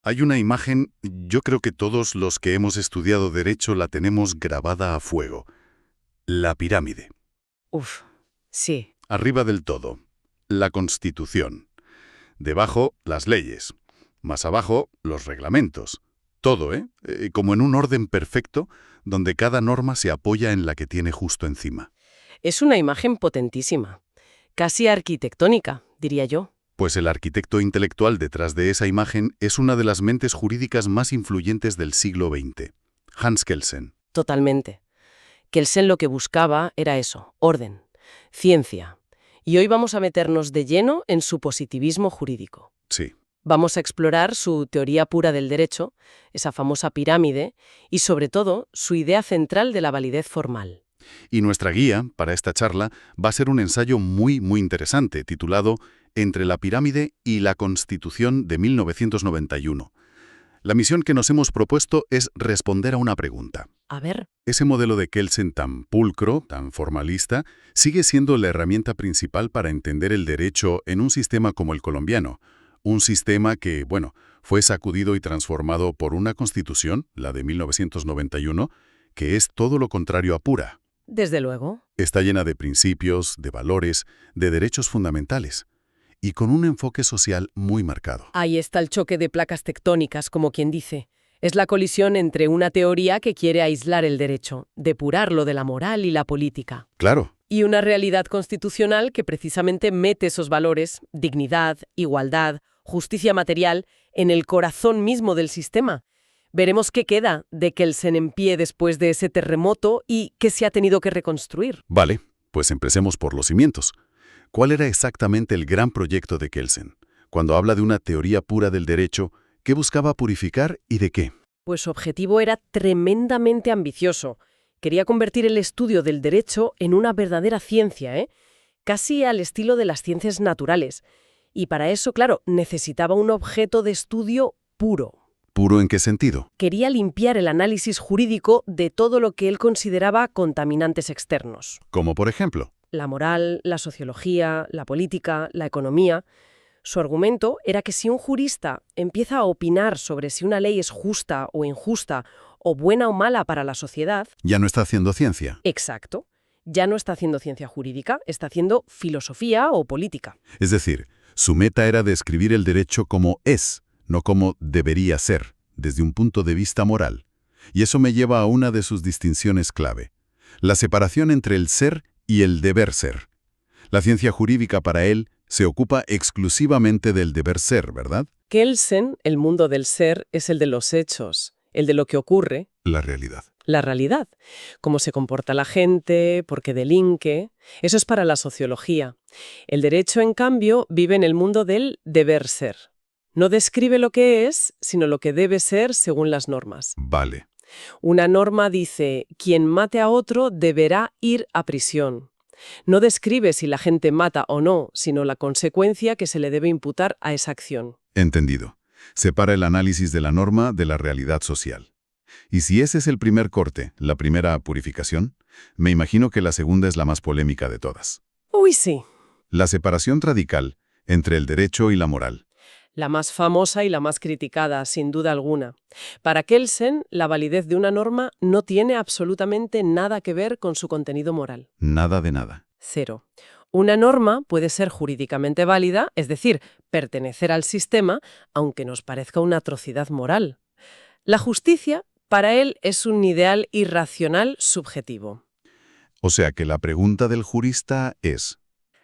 Hay una imagen, yo creo que todos los que hemos estudiado derecho la tenemos grabada a fuego. La pirámide. Uf, sí. Arriba del todo, la Constitución. Debajo, las leyes. Más abajo, los reglamentos. Todo, como en un orden perfecto, donde cada norma se apoya en la que tiene justo encima. Es una imagen potentísima. Casi arquitectónica, diría yo. Pues el arquitecto intelectual detrás de esa imagen es una de las mentes jurídicas más influyentes del siglo XX, Hans Kelsen. Totalmente. Kelsen lo que buscaba era eso, orden, ciencia. Y hoy vamos a meternos de lleno en su positivismo jurídico. Sí. Vamos a explorar su teoría pura del derecho, esa famosa pirámide, y sobre todo su idea central de la validez formal. Y nuestra guía para esta charla va a ser un ensayo muy interesante, titulado Entre la pirámide y la Constitución de 1991. La misión que nos hemos propuesto es responder a una pregunta. A ver, ¿Ese modelo de Kelsen tan pulcro, tan formalista, sigue siendo la herramienta principal para entender el derecho en un sistema como el colombiano? Un sistema que, fue sacudido y transformado por una constitución, la de 1991, que es todo lo contrario a pura. desde luego. Está llena de principios, de valores, de derechos fundamentales, y con un enfoque social muy marcado. Ahí está el choque de placas tectónicas, como quien dice. Es la colisión entre una teoría que quiere aislar el derecho, depurarlo de la moral y la política, Claro, y una realidad constitucional que precisamente mete esos valores, dignidad, igualdad, justicia material, en el corazón mismo del sistema. Veremos qué queda de Kelsen en pie después de ese terremoto y qué se ha tenido que reconstruir. vale, pues empecemos por los cimientos. ¿Cuál era exactamente el gran proyecto de Kelsen? Cuando habla de una teoría pura del derecho, ¿qué buscaba purificar y de qué? Pues su objetivo era tremendamente ambicioso. Quería convertir el estudio del derecho en una verdadera ciencia, casi al estilo de las ciencias naturales. Y para eso, claro, necesitaba un objeto de estudio puro. ¿Puro en qué sentido? Quería limpiar el análisis jurídico de todo lo que él consideraba contaminantes externos. Como por ejemplo. La moral, la sociología, la política, la economía. Su argumento era que si un jurista empieza a opinar sobre si una ley es justa o injusta, o buena o mala para la sociedad, Ya no está haciendo ciencia. exacto, ya no está haciendo ciencia jurídica, está haciendo filosofía o política. Es decir, su meta era describir el derecho como es, no como debería ser, desde un punto de vista moral. Y eso me lleva a una de sus distinciones clave: la separación entre el ser y el deber ser. La ciencia jurídica para él se ocupa exclusivamente del deber ser, ¿verdad? Kelsen, el mundo del ser, es el de los hechos, el de lo que ocurre, La realidad. la realidad, cómo se comporta la gente, por qué delinque. Eso es para la sociología. El derecho, en cambio, vive en el mundo del deber ser. No describe lo que es, sino lo que debe ser según las normas. Vale. Una norma dice, quien mate a otro deberá ir a prisión. No describe si la gente mata o no, sino la consecuencia que se le debe imputar a esa acción. Entendido. Separa el análisis de la norma de la realidad social. Y si ese es el primer corte, la primera purificación, me imagino que la segunda es la más polémica de todas. Uy, sí. La separación radical entre el derecho y la moral. La más famosa y la más criticada, sin duda alguna. Para Kelsen, la validez de una norma no tiene absolutamente nada que ver con su contenido moral. Nada de nada. Cero. Una norma puede ser jurídicamente válida, es decir, pertenecer al sistema, aunque nos parezca una atrocidad moral. La justicia, para él, es un ideal irracional subjetivo. O sea que la pregunta del jurista es,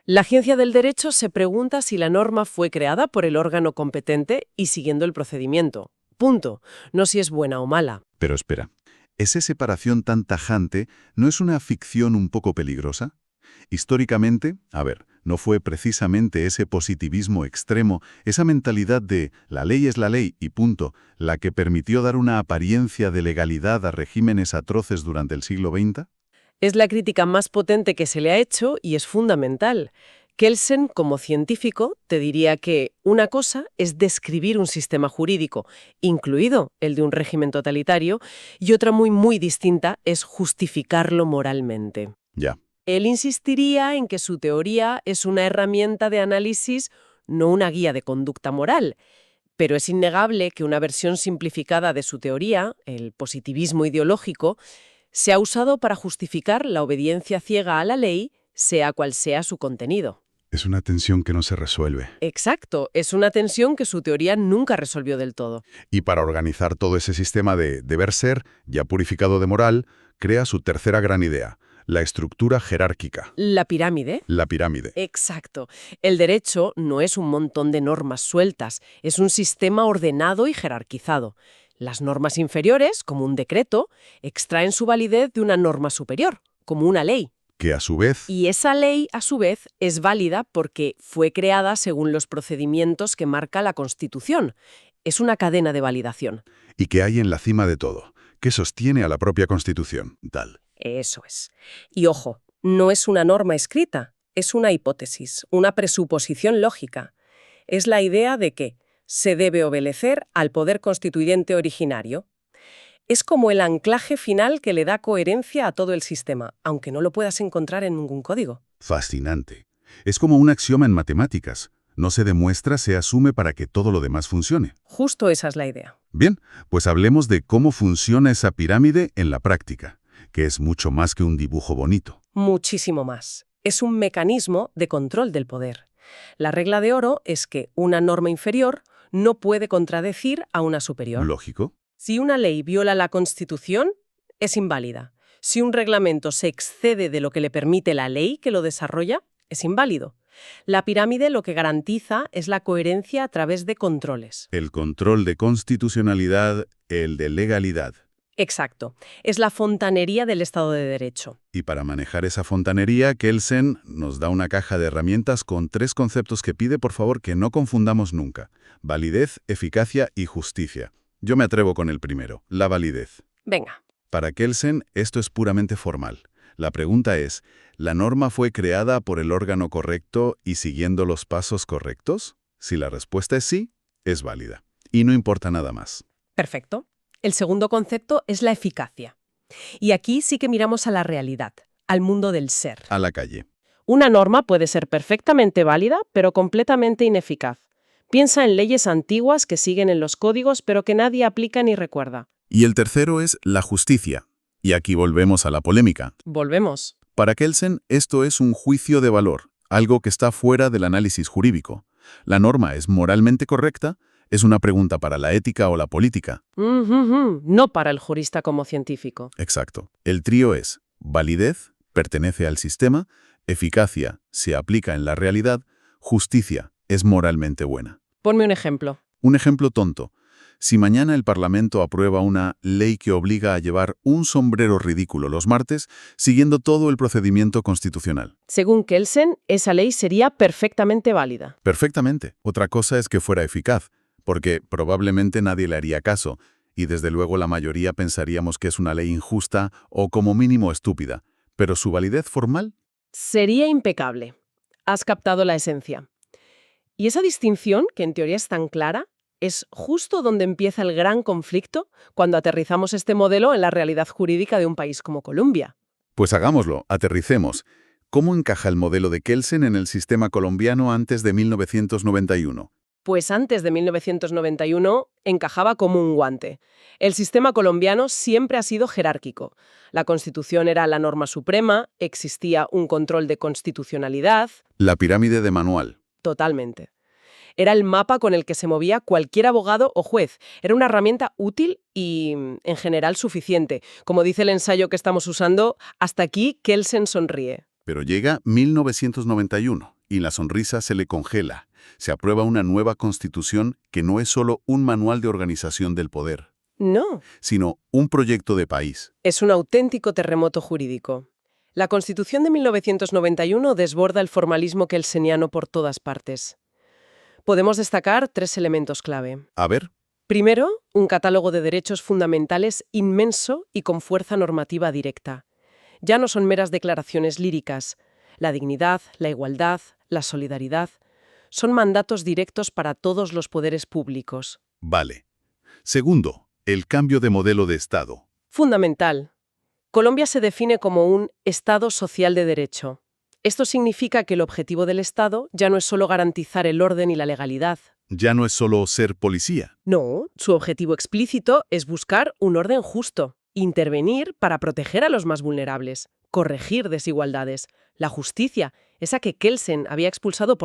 La ciencia del derecho se pregunta si la norma fue creada por el órgano competente y siguiendo el procedimiento. Punto. No si es buena o mala. pero espera, ¿esa separación tan tajante no es una ficción un poco peligrosa? Históricamente, no fue precisamente ese positivismo extremo, esa mentalidad de la ley es la ley y punto, la que permitió dar una apariencia de legalidad a regímenes atroces durante el siglo XX? Es la crítica más potente que se le ha hecho y es fundamental. Kelsen, como científico, te diría que una cosa es describir un sistema jurídico, incluido el de un régimen totalitario, y otra muy distinta es justificarlo moralmente. Ya. Él insistiría en que su teoría es una herramienta de análisis, no una guía de conducta moral. Pero es innegable que una versión simplificada de su teoría, el positivismo ideológico, se ha usado para justificar la obediencia ciega a la ley, sea cual sea su contenido. Es una tensión que no se resuelve. Exacto, es una tensión que su teoría nunca resolvió del todo. Y para organizar todo ese sistema de deber ser, ya purificado de moral, crea su tercera gran idea, la estructura jerárquica. La pirámide. La pirámide. Exacto. El derecho no es un montón de normas sueltas, es un sistema ordenado y jerarquizado. Las normas inferiores, como un decreto, extraen su validez de una norma superior, como una ley. Que a su vez... Y esa ley, a su vez, es válida porque fue creada según los procedimientos que marca la Constitución. Es una cadena de validación. Y que hay en la cima de todo, que sostiene a la propia Constitución. Tal. Eso es. Y ojo, no es una norma escrita, es una hipótesis, una presuposición lógica. Es la idea de que se debe obedecer al poder constituyente originario. Es como el anclaje final que le da coherencia a todo el sistema, aunque no lo puedas encontrar en ningún código. Fascinante. Es como un axioma en matemáticas. No se demuestra, se asume para que todo lo demás funcione. Justo esa es la idea. Bien, pues hablemos de cómo funciona esa pirámide en la práctica, que es mucho más que un dibujo bonito. Muchísimo más. Es un mecanismo de control del poder. La regla de oro es que una norma inferior no puede contradecir a una superior. ¿Lógico? Si una ley viola la Constitución, es inválida. Si un reglamento se excede de lo que le permite la ley que lo desarrolla, es inválido. La pirámide lo que garantiza es la coherencia a través de controles. El control de constitucionalidad, el de legalidad. Exacto. Es la fontanería del Estado de Derecho. Y para manejar esa fontanería, Kelsen nos da una caja de herramientas con 3 conceptos que pide, por favor, que no confundamos nunca. Validez, eficacia y justicia. Yo me atrevo con el primero, la validez. Venga. Para Kelsen, esto es puramente formal. La pregunta es, ¿la norma fue creada por el órgano correcto y siguiendo los pasos correctos? Si la respuesta es sí, es válida. Y no importa nada más. Perfecto. El segundo concepto es la eficacia. Y aquí sí que miramos a la realidad, al mundo del ser. A la calle. Una norma puede ser perfectamente válida, pero completamente ineficaz. Piensa en leyes antiguas que siguen en los códigos, pero que nadie aplica ni recuerda. Y el tercero es la justicia. Y aquí volvemos a la polémica. Volvemos. Para Kelsen, esto es un juicio de valor, algo que está fuera del análisis jurídico. ¿La norma es moralmente correcta? Es una pregunta para la ética o la política. No para el jurista como científico. Exacto. El trío es validez, pertenece al sistema, eficacia, se aplica en la realidad, justicia, es moralmente buena. Ponme un ejemplo. Un ejemplo tonto. Si mañana el Parlamento aprueba una ley que obliga a llevar un sombrero ridículo los martes, siguiendo todo el procedimiento constitucional. Según Kelsen, esa ley sería perfectamente válida. Perfectamente. Otra cosa es que fuera eficaz, porque probablemente nadie le haría caso, y desde luego la mayoría pensaríamos que es una ley injusta o como mínimo estúpida. Pero su validez formal... Sería impecable. Has captado la esencia. Y esa distinción, que en teoría es tan clara, es justo donde empieza el gran conflicto cuando aterrizamos este modelo en la realidad jurídica de un país como Colombia. Pues hagámoslo, aterricemos. ¿Cómo encaja el modelo de Kelsen en el sistema colombiano antes de 1991? Pues antes de 1991 encajaba como un guante. El sistema colombiano siempre ha sido jerárquico. La Constitución era la norma suprema, existía un control de constitucionalidad. La pirámide de manual. Totalmente. Era el mapa con el que se movía cualquier abogado o juez. Era una herramienta útil y, en general, suficiente. Como dice el ensayo que estamos usando, hasta aquí Kelsen sonríe. Pero llega 1991 y la sonrisa se le congela. Se aprueba una nueva constitución que no es solo un manual de organización del poder. No. Sino un proyecto de país. Es un auténtico terremoto jurídico. La Constitución de 1991 desborda el formalismo kelseniano por todas partes. Podemos destacar 3 elementos clave. A ver. Primero, un catálogo de derechos fundamentales inmenso y con fuerza normativa directa. Ya no son meras declaraciones líricas. La dignidad, la igualdad, la solidaridad son mandatos directos para todos los poderes públicos. Vale. Segundo, el cambio de modelo de Estado. Fundamental. Colombia se define como un Estado social de derecho. Esto significa que el objetivo del Estado ya no es solo garantizar el orden y la legalidad, Ya no es solo ser policía. No, su objetivo explícito es buscar un orden justo, intervenir para proteger a los más vulnerables, corregir desigualdades. La justicia, esa que Kelsen había expulsado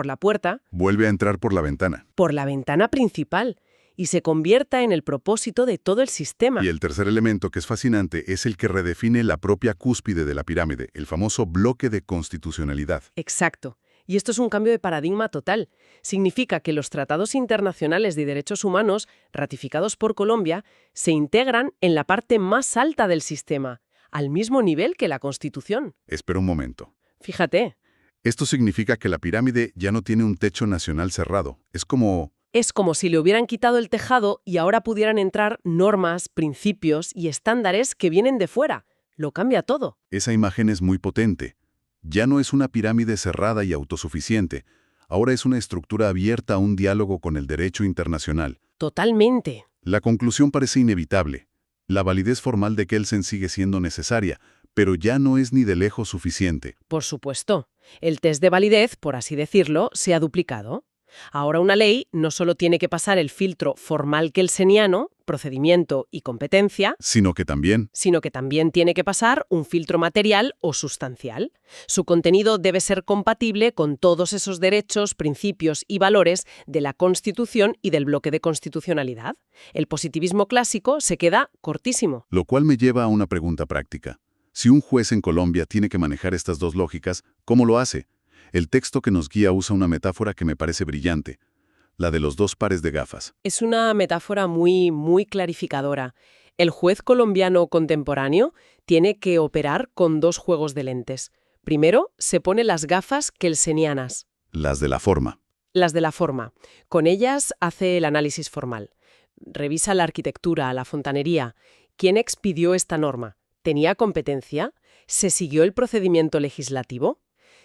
Vuelve a entrar por la ventana principal, y se convierta en el propósito de todo el sistema. Y el tercer elemento que es fascinante es el que redefine la propia cúspide de la pirámide, el famoso bloque de constitucionalidad. Exacto. Y esto es un cambio de paradigma total. Significa que los tratados internacionales de derechos humanos, ratificados por Colombia, se integran en la parte más alta del sistema, al mismo nivel que la Constitución. Espera un momento. Fíjate, Esto significa que la pirámide ya no tiene un techo nacional cerrado. Es como... es como si le hubieran quitado el tejado y ahora pudieran entrar normas, principios y estándares que vienen de fuera. Lo cambia todo. Esa imagen es muy potente. Ya no es una pirámide cerrada y autosuficiente. Ahora es una estructura abierta a un diálogo con el derecho internacional. Totalmente. La conclusión parece inevitable. La validez formal de Kelsen sigue siendo necesaria, pero ya no es ni de lejos suficiente. Por supuesto. El test de validez, por así decirlo, se ha duplicado. Ahora una ley no solo tiene que pasar el filtro formal kelseniano, procedimiento y competencia, Sino que también... sino que también tiene que pasar un filtro material o sustancial. Su contenido debe ser compatible con todos esos derechos, principios y valores de la Constitución y del bloque de constitucionalidad. El positivismo clásico se queda cortísimo. Lo cual me lleva a una pregunta práctica. Si un juez en Colombia tiene que manejar estas dos lógicas, ¿cómo lo hace? El texto que nos guía usa una metáfora que me parece brillante, la de los dos pares de gafas. Es una metáfora muy clarificadora. El juez colombiano contemporáneo tiene que operar con dos juegos de lentes. Primero, se pone las gafas kelsenianas, Las de la forma. las de la forma. Con ellas hace el análisis formal. Revisa la arquitectura, la fontanería. ¿Quién expidió esta norma? ¿Tenía competencia? ¿Se siguió el procedimiento legislativo?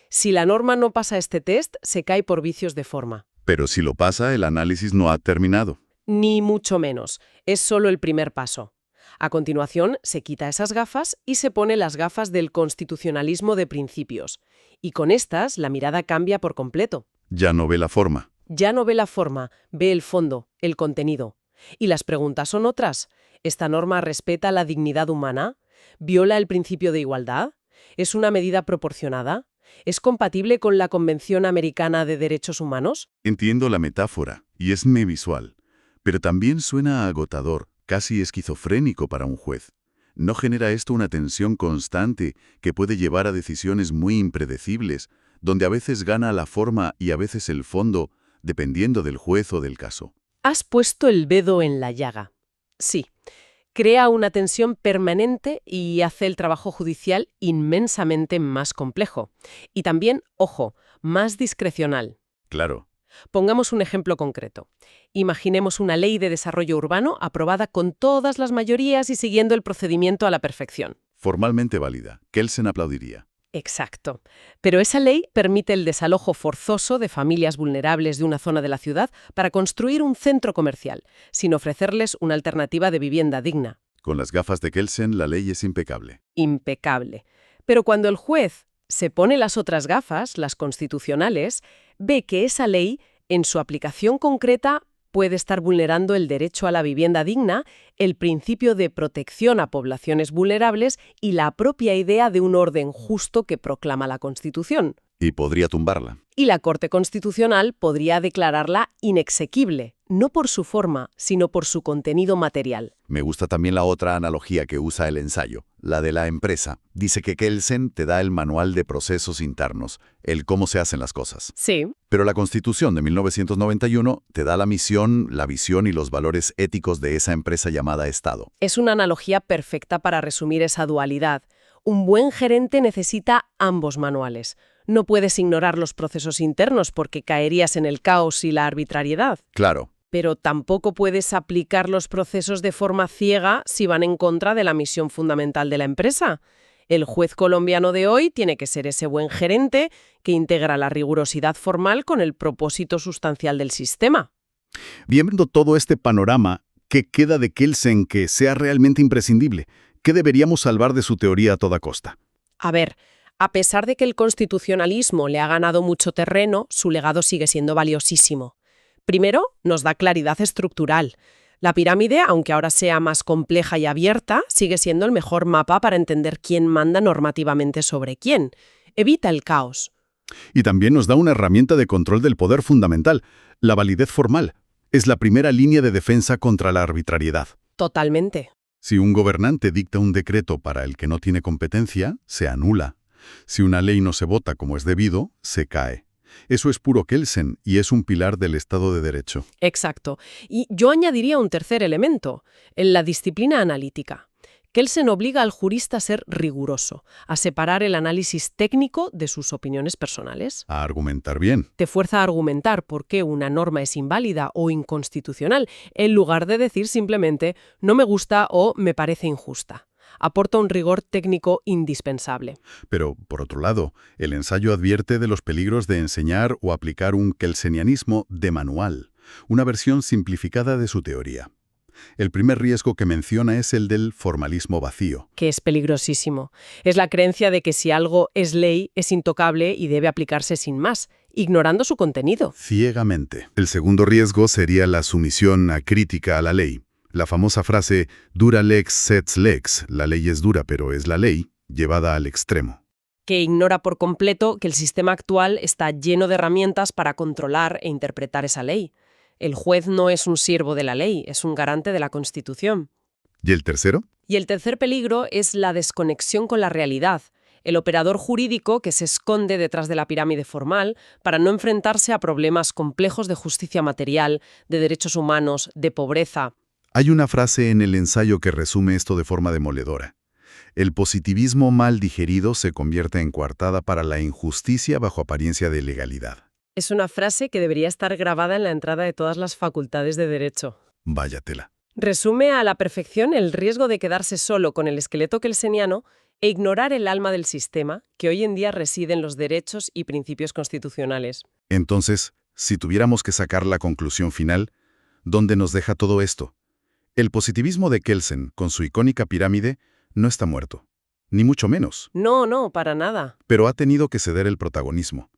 Si la norma no pasa este test, se cae por vicios de forma. Pero si lo pasa, el análisis no ha terminado. Ni mucho menos. Es solo el primer paso. A continuación, se quita esas gafas y se pone las gafas del constitucionalismo de principios. Y con estas, la mirada cambia por completo. Ya no ve la forma. Ya no ve la forma, ve el fondo, el contenido. Y las preguntas son otras. ¿Esta norma respeta la dignidad humana? ¿Viola el principio de igualdad? ¿Es una medida proporcionada? ¿Es compatible con la Convención Americana de Derechos Humanos? Entiendo la metáfora, y es muy visual, pero también suena agotador, casi esquizofrénico para un juez. ¿No genera esto una tensión constante que puede llevar a decisiones muy impredecibles, donde a veces gana la forma y a veces el fondo, dependiendo del juez o del caso? Has puesto el dedo en la llaga. Sí. Crea una tensión permanente y hace el trabajo judicial inmensamente más complejo. Y también, ojo, más discrecional. Claro. Pongamos un ejemplo concreto. Imaginemos una ley de desarrollo urbano aprobada con todas las mayorías y siguiendo el procedimiento a la perfección. Formalmente válida. Kelsen aplaudiría. Exacto. Pero esa ley permite el desalojo forzoso de familias vulnerables de una zona de la ciudad para construir un centro comercial, sin ofrecerles una alternativa de vivienda digna. Con las gafas de Kelsen, la ley es impecable. Impecable. Pero cuando el juez se pone las otras gafas, las constitucionales, ve que esa ley, en su aplicación concreta, puede estar vulnerando el derecho a la vivienda digna, el principio de protección a poblaciones vulnerables y la propia idea de un orden justo que proclama la Constitución. Y podría tumbarla. Y la Corte Constitucional podría declararla inexequible, no por su forma, sino por su contenido material. Me gusta también la otra analogía que usa el ensayo, la de la empresa. Dice que Kelsen te da el manual de procesos internos, el cómo se hacen las cosas. Sí. Pero la Constitución de 1991 te da la misión, la visión y los valores éticos de esa empresa llamada Estado. Es una analogía perfecta para resumir esa dualidad. Un buen gerente necesita ambos manuales. No puedes ignorar los procesos internos porque caerías en el caos y la arbitrariedad. Claro. Pero tampoco puedes aplicar los procesos de forma ciega si van en contra de la misión fundamental de la empresa. El juez colombiano de hoy tiene que ser ese buen gerente que integra la rigurosidad formal con el propósito sustancial del sistema. Viendo todo este panorama, ¿qué queda de Kelsen que sea realmente imprescindible? ¿Qué deberíamos salvar de su teoría a toda costa? A ver, a pesar de que el constitucionalismo le ha ganado mucho terreno, su legado sigue siendo valiosísimo. Primero, nos da claridad estructural. La pirámide, aunque ahora sea más compleja y abierta, sigue siendo el mejor mapa para entender quién manda normativamente sobre quién. Evita el caos. Y también nos da una herramienta de control del poder fundamental, la validez formal. Es la primera línea de defensa contra la arbitrariedad. Totalmente. Si un gobernante dicta un decreto para el que no tiene competencia, se anula. Si una ley no se vota como es debido, se cae. Eso es puro Kelsen y es un pilar del Estado de Derecho. Exacto. Y yo añadiría un tercer elemento, en la disciplina analítica. Kelsen obliga al jurista a ser riguroso, a separar el análisis técnico de sus opiniones personales. A argumentar bien. Te fuerza a argumentar por qué una norma es inválida o inconstitucional, en lugar de decir simplemente no me gusta o me parece injusta. Aporta un rigor técnico indispensable. Pero, por otro lado, el ensayo advierte de los peligros de enseñar o aplicar un kelsenianismo de manual, una versión simplificada de su teoría. El primer riesgo que menciona es el del formalismo vacío. Que es peligrosísimo. Es la creencia de que si algo es ley, es intocable y debe aplicarse sin más, ignorando su contenido. Ciegamente. El segundo riesgo sería la sumisión acrítica a la ley. La famosa frase dura lex sed lex, la ley es dura pero es la ley, llevada al extremo. Que ignora por completo que el sistema actual está lleno de herramientas para controlar e interpretar esa ley. El juez no es un siervo de la ley, es un garante de la Constitución. ¿Y el tercero? Y el tercer peligro es la desconexión con la realidad, el operador jurídico que se esconde detrás de la pirámide formal para no enfrentarse a problemas complejos de justicia material, de derechos humanos, de pobreza. Hay una frase en el ensayo que resume esto de forma demoledora. El positivismo mal digerido se convierte en coartada para la injusticia bajo apariencia de legalidad. Es una frase que debería estar grabada en la entrada de todas las facultades de Derecho. Vaya tela. Resume a la perfección el riesgo de quedarse solo con el esqueleto kelseniano e ignorar el alma del sistema, que hoy en día reside en los derechos y principios constitucionales. Entonces, si tuviéramos que sacar la conclusión final, ¿dónde nos deja todo esto? El positivismo de Kelsen, con su icónica pirámide, no está muerto. Ni mucho menos. No, para nada. Pero ha tenido que ceder el protagonismo.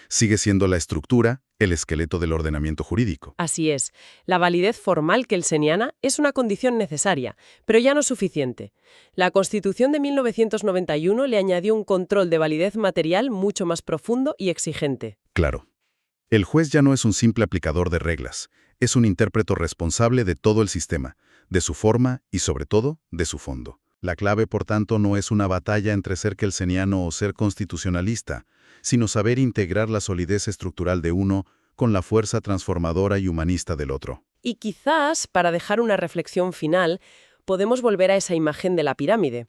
Sigue siendo la estructura, el esqueleto del ordenamiento jurídico. Así es. La validez formal kelseniana es una condición necesaria, pero ya no suficiente. La Constitución de 1991 le añadió un control de validez material mucho más profundo y exigente. Claro. El juez ya no es un simple aplicador de reglas, es un intérprete responsable de todo el sistema, de su forma y, sobre todo, de su fondo. La clave, por tanto, no es una batalla entre ser kelseniano o ser constitucionalista, sino saber integrar la solidez estructural de uno con la fuerza transformadora y humanista del otro. Y quizás, para dejar una reflexión final, podemos volver a esa imagen de la pirámide.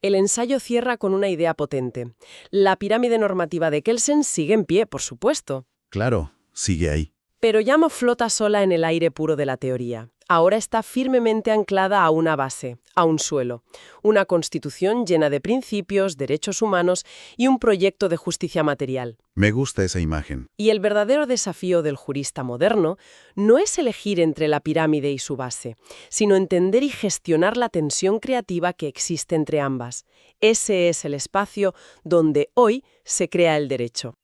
El ensayo cierra con una idea potente. La pirámide normativa de Kelsen sigue en pie, por supuesto. Claro, sigue ahí. Pero ya no flota sola en el aire puro de la teoría. Ahora está firmemente anclada a una base, a un suelo. Una constitución llena de principios, derechos humanos y un proyecto de justicia material. Me gusta esa imagen. Y el verdadero desafío del jurista moderno no es elegir entre la pirámide y su base, sino entender y gestionar la tensión creativa que existe entre ambas. Ese es el espacio donde hoy se crea el derecho.